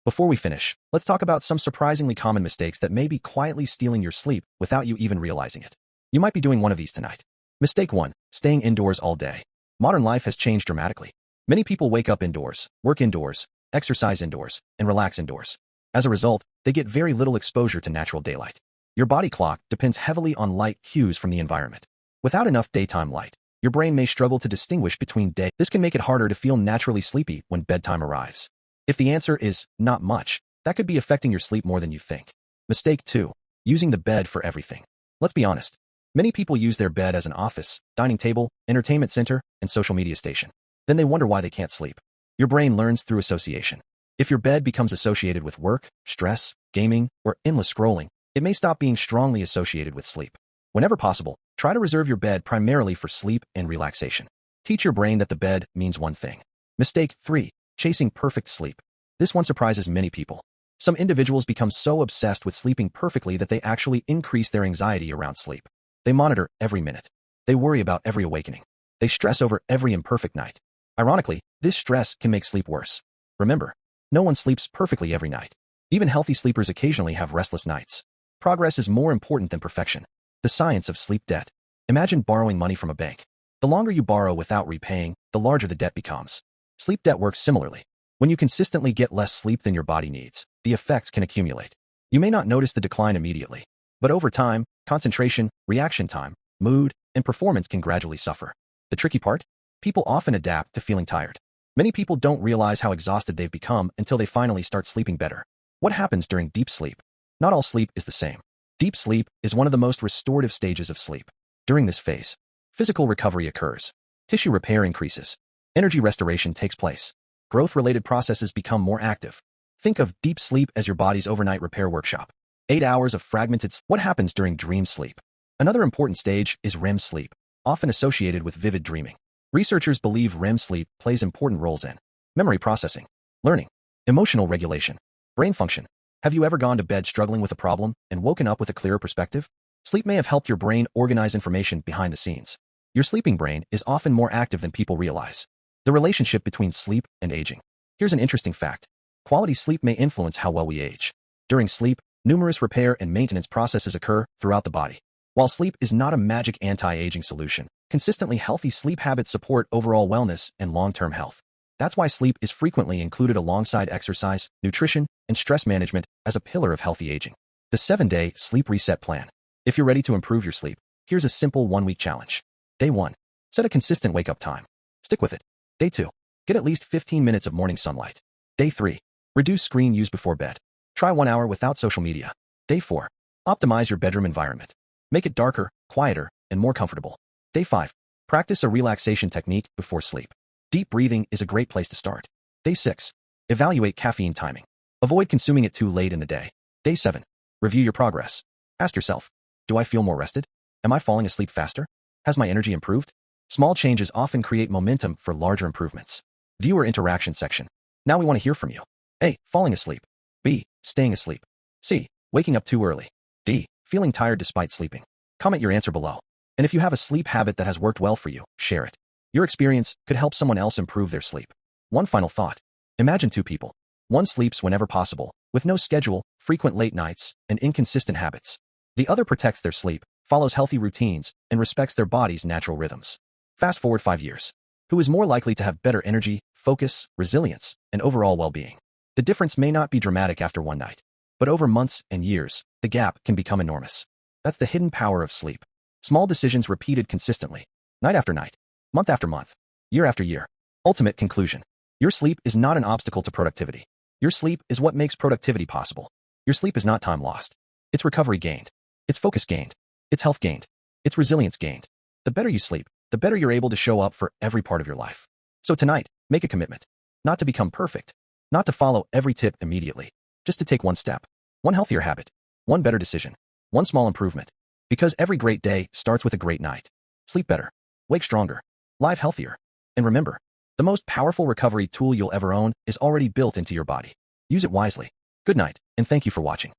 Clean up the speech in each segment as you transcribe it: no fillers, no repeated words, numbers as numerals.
Before we finish, let's talk about some surprisingly common mistakes that may be quietly stealing your sleep without you even realizing it. You might be doing one of these tonight. Mistake 1. Staying indoors all day. Modern life has changed dramatically. Many people wake up indoors, work indoors, exercise indoors, and relax indoors. As a result, they get very little exposure to natural daylight. Your body clock depends heavily on light cues from the environment. Without enough daytime light, your brain may struggle to distinguish between day. This can make it harder to feel naturally sleepy when bedtime arrives. If the answer is not much, that could be affecting your sleep more than you think. Mistake 2. Using the bed for everything. Let's be honest. Many people use their bed as an office, dining table, entertainment center, and social media station. Then they wonder why they can't sleep. Your brain learns through association. If your bed becomes associated with work, stress, gaming, or endless scrolling, it may stop being strongly associated with sleep. Whenever possible, try to reserve your bed primarily for sleep and relaxation. Teach your brain that the bed means one thing. Mistake 3. Chasing perfect sleep. This one surprises many people. Some individuals become so obsessed with sleeping perfectly that they actually increase their anxiety around sleep. They monitor every minute. They worry about every awakening. They stress over every imperfect night. Ironically, this stress can make sleep worse. Remember, no one sleeps perfectly every night. Even healthy sleepers occasionally have restless nights. Progress is more important than perfection. The science of sleep debt. Imagine borrowing money from a bank. The longer you borrow without repaying, the larger the debt becomes. Sleep debt works similarly. When you consistently get less sleep than your body needs, the effects can accumulate. You may not notice the decline immediately, but over time, concentration, reaction time, mood, and performance can gradually suffer. The tricky part? People often adapt to feeling tired. Many people don't realize how exhausted they've become until they finally start sleeping better. What happens during deep sleep? Not all sleep is the same. Deep sleep is one of the most restorative stages of sleep. During this phase, physical recovery occurs. Tissue repair increases. Energy restoration takes place. Growth-related processes become more active. Think of deep sleep as your body's overnight repair workshop. 8 hours of fragmented sleep. What happens during dream sleep? Another important stage is REM sleep, often associated with vivid dreaming. Researchers believe REM sleep plays important roles in memory processing, learning, emotional regulation, brain function. Have you ever gone to bed struggling with a problem and woken up with a clearer perspective? Sleep may have helped your brain organize information behind the scenes. Your sleeping brain is often more active than people realize. The relationship between sleep and aging. Here's an interesting fact. Quality sleep may influence how well we age. During sleep, numerous repair and maintenance processes occur throughout the body. While sleep is not a magic anti-aging solution, consistently healthy sleep habits support overall wellness and long-term health. That's why sleep is frequently included alongside exercise, nutrition, and stress management as a pillar of healthy aging. The 7-day sleep reset plan. If you're ready to improve your sleep, here's a simple 1-week challenge. Day 1. Set a consistent wake-up time. Stick with it. Day 2. Get at least 15 minutes of morning sunlight. Day 3. Reduce screen use before bed. Try 1 hour without social media. Day 4. Optimize your bedroom environment. Make it darker, quieter, and more comfortable. Day 5. Practice a relaxation technique before sleep. Deep breathing is a great place to start. Day 6. Evaluate caffeine timing. Avoid consuming it too late in the day. Day 7. Review your progress. Ask yourself, do I feel more rested? Am I falling asleep faster? Has my energy improved? Small changes often create momentum for larger improvements. Viewer interaction section. Now we want to hear from you. A. Falling asleep. B. Staying asleep. C. Waking up too early. D. Feeling tired despite sleeping. Comment your answer below. And if you have a sleep habit that has worked well for you, share it. Your experience could help someone else improve their sleep. One final thought. Imagine 2 people. One sleeps whenever possible, with no schedule, frequent late nights, and inconsistent habits. The other protects their sleep, follows healthy routines, and respects their body's natural rhythms. Fast forward 5 years. Who is more likely to have better energy, focus, resilience, and overall well-being? The difference may not be dramatic after one night, but over months and years, the gap can become enormous. That's the hidden power of sleep. Small decisions repeated consistently, night after night, month after month, year after year. Ultimate conclusion. Your sleep is not an obstacle to productivity. Your sleep is what makes productivity possible. Your sleep is not time lost. It's recovery gained. It's focus gained. It's health gained. It's resilience gained. The better you sleep, the better you're able to show up for every part of your life. So tonight, make a commitment. Not to become perfect. Not to follow every tip immediately. Just to take one step. One healthier habit. One better decision. One small improvement. Because every great day starts with a great night. Sleep better. Wake stronger. Live healthier. And remember, the most powerful recovery tool you'll ever own is already built into your body. Use it wisely. Good night, and thank you for watching.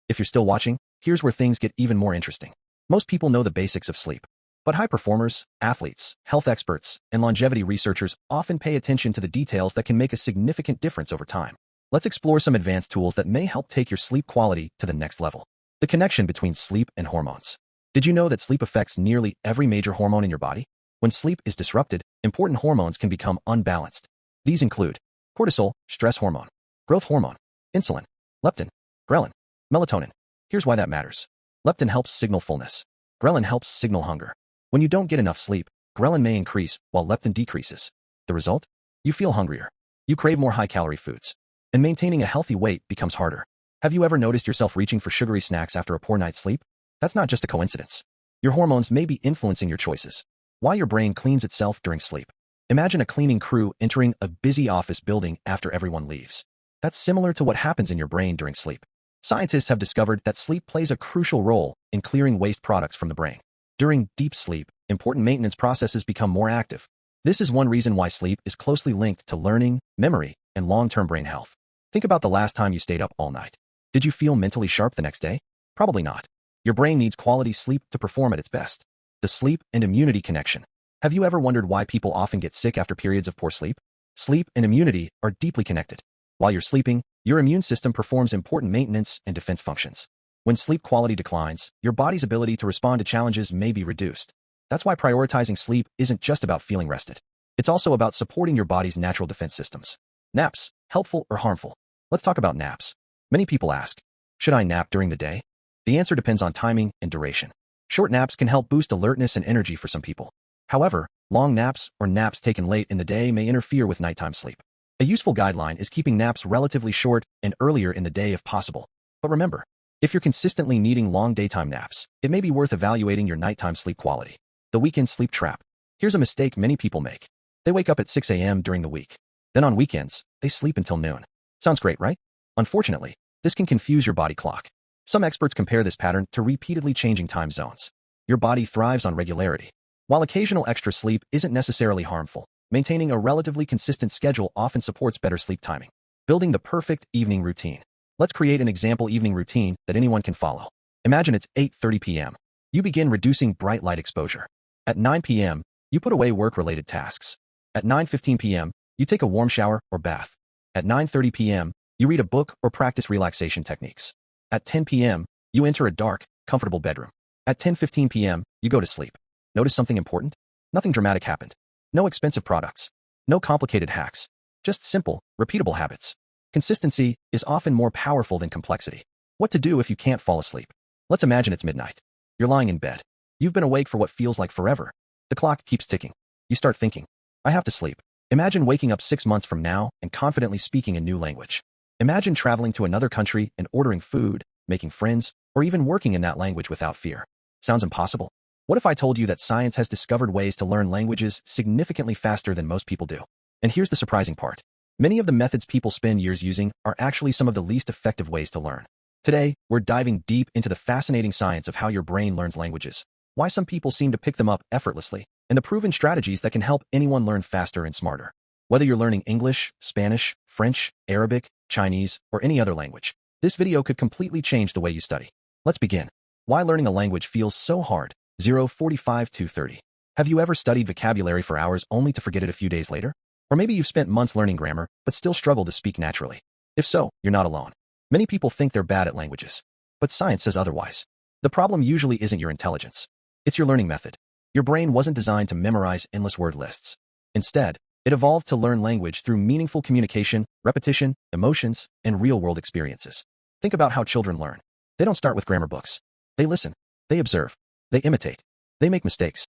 If you're still watching, here's where things get even more interesting. Most people know the basics of sleep. But high performers, athletes, health experts, and longevity researchers often pay attention to the details that can make a significant difference over time. let's explore some advanced tools that may help take your sleep quality to the next level. The connection between sleep and hormones. Did you know that sleep affects nearly every major hormone in your body? When sleep is disrupted, important hormones can become unbalanced. These include cortisol, stress hormone, growth hormone, insulin, leptin, ghrelin, melatonin. Here's why that matters. Leptin helps signal fullness. Ghrelin helps signal hunger. When you don't get enough sleep, ghrelin may increase while leptin decreases. The result? You feel hungrier. You crave more high-calorie foods. And maintaining a healthy weight becomes harder. Have you ever noticed yourself reaching for sugary snacks after a poor night's sleep? That's not just a coincidence. Your hormones may be influencing your choices. Why your brain cleans itself during sleep. Imagine a cleaning crew entering a busy office building after everyone leaves. That's similar to what happens in your brain during sleep. Scientists have discovered that sleep plays a crucial role in clearing waste products from the brain. During deep sleep, important maintenance processes become more active. This is one reason why sleep is closely linked to learning, memory, and long-term brain health. Think about the last time you stayed up all night. Did you feel mentally sharp the next day? Probably not. Your brain needs quality sleep to perform at its best. The sleep and immunity connection. Have you ever wondered why people often get sick after periods of poor sleep? Sleep and immunity are deeply connected. While you're sleeping, your immune system performs important maintenance and defense functions. When sleep quality declines, your body's ability to respond to challenges may be reduced. That's why prioritizing sleep isn't just about feeling rested. It's also about supporting your body's natural defense systems. Naps, helpful or harmful? Let's talk about naps. Many people ask, should I nap during the day? The answer depends on timing and duration. Short naps can help boost alertness and energy for some people. However, long naps or naps taken late in the day may interfere with nighttime sleep. A useful guideline is keeping naps relatively short and earlier in the day if possible. But remember, if you're consistently needing long daytime naps, it may be worth evaluating your nighttime sleep quality. The weekend sleep trap. Here's a mistake many people make. They wake up at 6 a.m. during the week. Then on weekends, they sleep until noon. Sounds great, right? Unfortunately, this can confuse your body clock. Some experts compare this pattern to repeatedly changing time zones. Your body thrives on regularity. While occasional extra sleep isn't necessarily harmful, maintaining a relatively consistent schedule often supports better sleep timing. Building the perfect evening routine. Let's create an example evening routine that anyone can follow. Imagine it's 8:30 p.m. You begin reducing bright light exposure. At 9 p.m., you put away work-related tasks. At 9:15 p.m., you take a warm shower or bath. At 9:30 p.m., you read a book or practice relaxation techniques. At 10 p.m., you enter a dark, comfortable bedroom. At 10:15 p.m., you go to sleep. Notice something important? Nothing dramatic happened. No expensive products. No complicated hacks. Just simple, repeatable habits. Consistency is often more powerful than complexity. What to do if you can't fall asleep? Let's imagine it's midnight. You're lying in bed. You've been awake for what feels like forever. The clock keeps ticking. You start thinking, I have to sleep. Imagine waking up 6 months from now and confidently speaking a new language. Imagine traveling to another country and ordering food, making friends, or even working in that language without fear. Sounds impossible? What if I told you that science has discovered ways to learn languages significantly faster than most people do? And here's the surprising part. Many of the methods people spend years using are actually some of the least effective ways to learn. Today, we're diving deep into the fascinating science of how your brain learns languages, why some people seem to pick them up effortlessly, and the proven strategies that can help anyone learn faster and smarter. Whether you're learning English, Spanish, French, Arabic, Chinese, or any other language, this video could completely change the way you study. Let's begin. Why learning a language feels so hard. 0:45-2:30. Have you ever studied vocabulary for hours only to forget it a few days later? Or maybe you've spent months learning grammar, but still struggle to speak naturally. If so, you're not alone. Many people think they're bad at languages, but science says otherwise. The problem usually isn't your intelligence. It's your learning method. Your brain wasn't designed to memorize endless word lists. Instead, it evolved to learn language through meaningful communication, repetition, emotions, and real-world experiences. Think about how children learn. They don't start with grammar books. They listen. They observe. They imitate. They make mistakes.